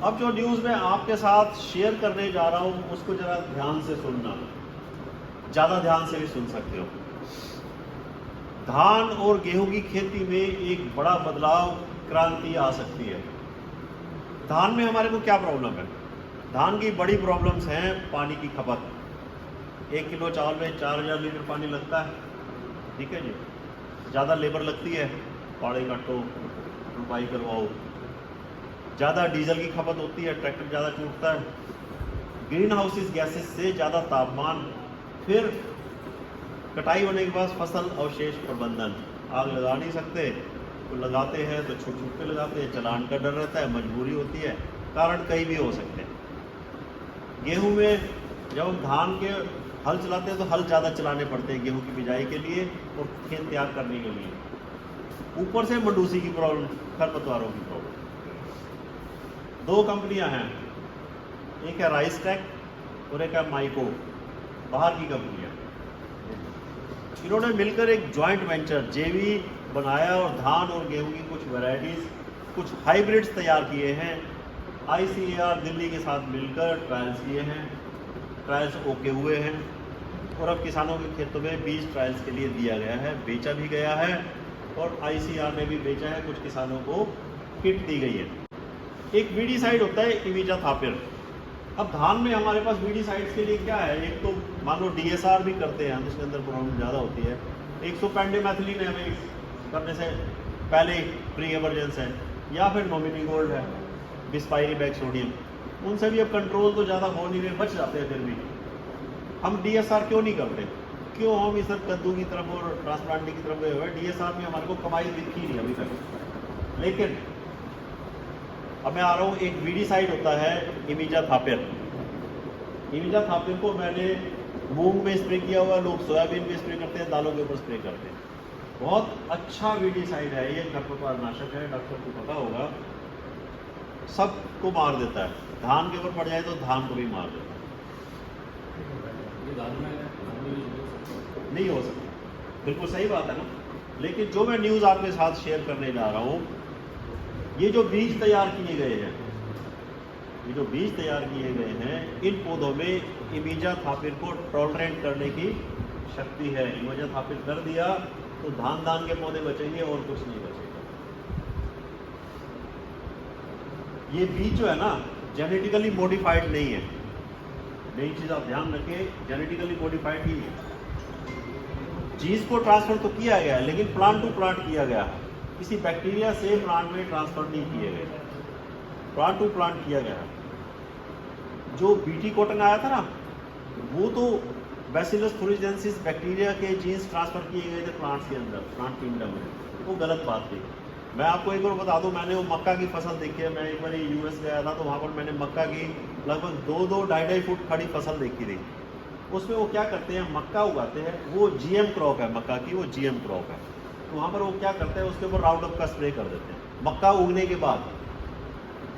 अब जो न्यूज़ मैं आपके साथ शेयर करने जा रहा हूँ उसको ज़रा ध्यान से सुनना, ज़्यादा ध्यान से भी सुन सकते हो। धान और गेहूं की खेती में एक बड़ा बदलाव, क्रांति आ सकती है। धान में हमारे को क्या प्रॉब्लम है? धान की बड़ी प्रॉब्लम्स हैं पानी की खपत। 1 किलो चावल में 4000 लीटर पानी लगता है, ठीक है जी। ज़्यादा लेबर लगती है, पाड़े काटो, रुपाई करवाओ। ज़्यादा डीजल की खपत होती है, ट्रैक्टर ज़्यादा टूटता है। ग्रीन हाउसेस गैसेस से ज़्यादा तापमान, फिर कटाई होने के बाद फसल अवशेष प्रबंधन। आग लगा नहीं सकते, तो लगाते हैं तो छुट छुट के लगाते हैं, चलान का डर रहता है, मजबूरी होती है, कारण कई भी हो सकते हैं। गेहूं में जब हम धान के हल चलाते हैं तो हल ज़्यादा चलाने पड़ते हैं गेहूं की बिजाई के लिए और खेत तैयार करने के लिए। ऊपर से मंडूसी की प्रॉब्लम, खरपतवारों की प्रॉब्लम। 2 कंपनियां हैं, एक है राइस टेक और एक है माइको, बाहर की कंपनियां। इन्होंने मिलकर एक जॉइंट वेंचर जेवी बनाया और धान और गेहूं की कुछ वैरायटीज, कुछ हाइब्रिड्स तैयार किए हैं। ICAR दिल्ली के साथ मिलकर ट्रायल्स किए हैं, ट्रायल्स ओके हुए हैं और अब किसानों के खेतों में बीज ट्रायल्स के लिए दिया गया है, बेचा भी गया है और ICAR ने भी बेचा है, कुछ किसानों को किट दी गई है। एक वीडीसाइड होता है इमिजाथापिर। अब धान में हमारे पास वीडीसाइड्स के लिए क्या है? एक तो मान लो DSR भी करते हैं, उसके अंदर प्रॉब्लम ज़्यादा होती है। 100 पेंडिमेथिलीन है, हमें करने से पहले प्री एमरजेंस है, या फिर नॉमिनी गोल्ड है, बिस्पाइरिबैक सोडियम। उनसे भी अब कंट्रोल तो ज़्यादा हो नहीं रहे, बच जाते हैं। फिर भी हम DSR क्यों नहीं करते? क्यों हम इस कद्दू की तरफ और ट्रांसप्लांटिंग की तरफ गए हुए? DSR में हमारे को कमाई दिखी नहीं अभी तक। लेकिन अब मैं आ रहा हूँ, एक वीडीसाइड होता है इमिजाथापिर। इमिजाथापिर को मैंने मूंग में स्प्रे किया हुआ, लोग सोयाबीन में स्प्रे करते हैं, दालों के ऊपर स्प्रे करते हैं। बहुत अच्छा वीडीसाइड है ये, खरपतवार नाशक है, डॉक्टर को पता होगा। सबको मार देता है, धान के ऊपर पड़ जाए तो धान को भी मार देता है। नहीं हो सकता, बिल्कुल सही बात है ना। लेकिन जो मैं न्यूज़ आपके साथ शेयर करने जा रहा हूँ, ये जो बीज तैयार किए गए हैं, ये जो बीज तैयार किए गए हैं, इन पौधों में इमिजाथापिर को टॉलरेंट करने की शक्ति है। इमिजाथापिर कर दिया तो धान के पौधे बचेंगे और कुछ नहीं बचेगा। ये बीज जो है ना, जेनेटिकली मॉडिफाइड नहीं है। नई चीज़ आप ध्यान रखें, जेनेटिकली मॉडिफाइड ही है। जीन्स को ट्रांसफर तो किया गया है, लेकिन प्लांट टू प्लांट किया गया है, किसी बैक्टीरिया से प्लांट में ट्रांसफर नहीं किए गए, प्लांट टू प्लांट किया गया है। जो बीटी कॉटन आया था ना, वो तो बैसिलस thuringiensis बैक्टीरिया के जीन्स ट्रांसफर किए गए थे प्लांट्स के अंदर, प्लांट किंगडम में। वो गलत बात थी। मैं आपको एक बार बता दूं, मैंने वो मक्का की फसल देखी है। मैं एक बार US गया था, तो वहाँ पर मैंने मक्का की लगभग 2-2, 2.5 फुट खड़ी फसल देखी थी। उसमें वो क्या करते हैं, मक्का उगाते हैं, वो GM क्रॉप है मक्का की, वो GM क्रॉप है। तो वहाँ पर वो क्या करते हैं, उसके ऊपर राउंडअप का स्प्रे कर देते हैं। मक्का उगने के बाद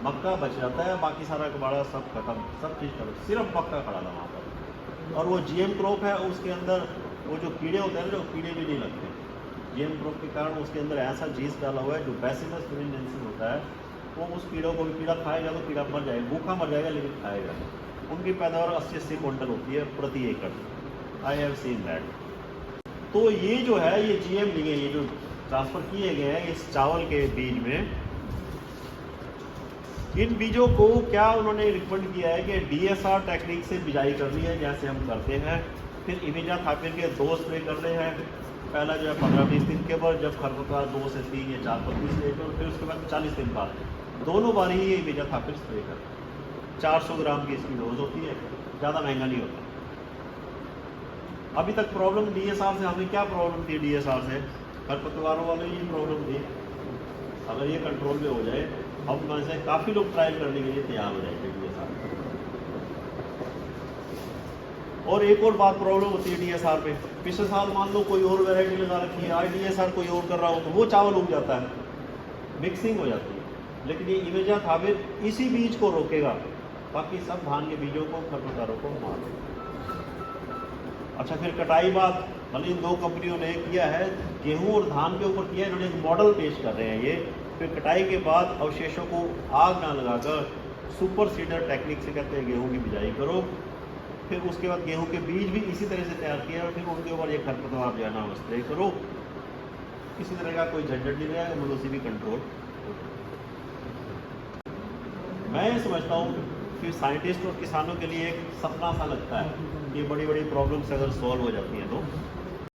मक्का बच जाता है, बाकी सारा कबाड़ा सब खत्म, सब चीज़ खत्म, सिर्फ मक्का खड़ा था वहाँ पर। और वो GM क्रॉप है, उसके अंदर वो जो कीड़े होते हैं ना, जो कीड़े भी नहीं लगते। GM क्रॉप के कारण उसके अंदर ऐसा जीन्स डाला हुआ है जो बैसिलस thuringiensis होता है, वो उस कीड़ों को भी, कीड़ा खाएगा तो कीड़ा मर जाएगा, भूखा मर जाएगा लेकिन खाएगा। उनकी पैदावार 80-80 क्विंटल होती है प्रति एकड़। I have seen that. तो ये जो है, ये GM नहीं है, ये जो ट्रांसफ़र किए गए हैं इस चावल के बीज में, इन बीजों को क्या उन्होंने रिकमेंड किया है कि DSR टेक्निक से बिजाई करनी है, जैसे हम करते हैं। फिर इमिजाथापिर के 2 स्प्रे करने हैं। पहला जो है 15-20 दिन के बाद, जब खरपतवार 2 से 3 या 4 पत्ती स्प्रे करो, फिर उसके बाद 40 दिन बाद, दोनों बारी ही इमिजाथापिर स्प्रे करें। 400 ग्राम की इसकी डोज होती है, ज़्यादा महंगा नहीं होता। अभी तक प्रॉब्लम DSR से, हमें क्या प्रॉब्लम थी DSR से? खरपतवारों वाले ये प्रॉब्लम थी। अगर ये कंट्रोल में हो जाए, हम में से काफ़ी लोग ट्रायल करने के लिए तैयार हो जाएंगे DSR। और एक और बात प्रॉब्लम होती है DSR पे, पिछले साल मान लो कोई और वैरायटी लगा रखी है, आज DSR कोई और कर रहा हो, तो वो चावल उग जाता है, मिक्सिंग हो जाती है। लेकिन ये इमिजाथापिर इसी बीज को रोकेगा, बाकी सब धान के बीजों को, खरपतवारों को मार देगा। अच्छा, फिर कटाई बात, मतलब इन 2 कंपनियों ने किया है, गेहूं और धान के ऊपर किया है, इन्होंने एक मॉडल पेश कर रहे हैं ये। फिर कटाई के बाद अवशेषों को आग ना लगाकर सुपर सीडर टेक्निक से कहते हैं गेहूं की बिजाई करो, फिर उसके बाद गेहूं के बीज भी इसी तरह से तैयार किया और फिर उनके ऊपर ये खरपतवार जो है ना स्प्रे करो। किसी तरह का कोई झंझट नहीं रहेगा, मलूसी भी कंट्रोल। मैं समझता हूँ कि साइंटिस्ट और किसानों के लिए एक सपना सा लगता है, ये बड़ी बड़ी प्रॉब्लम्स अगर सॉल्व हो जाती हैं तो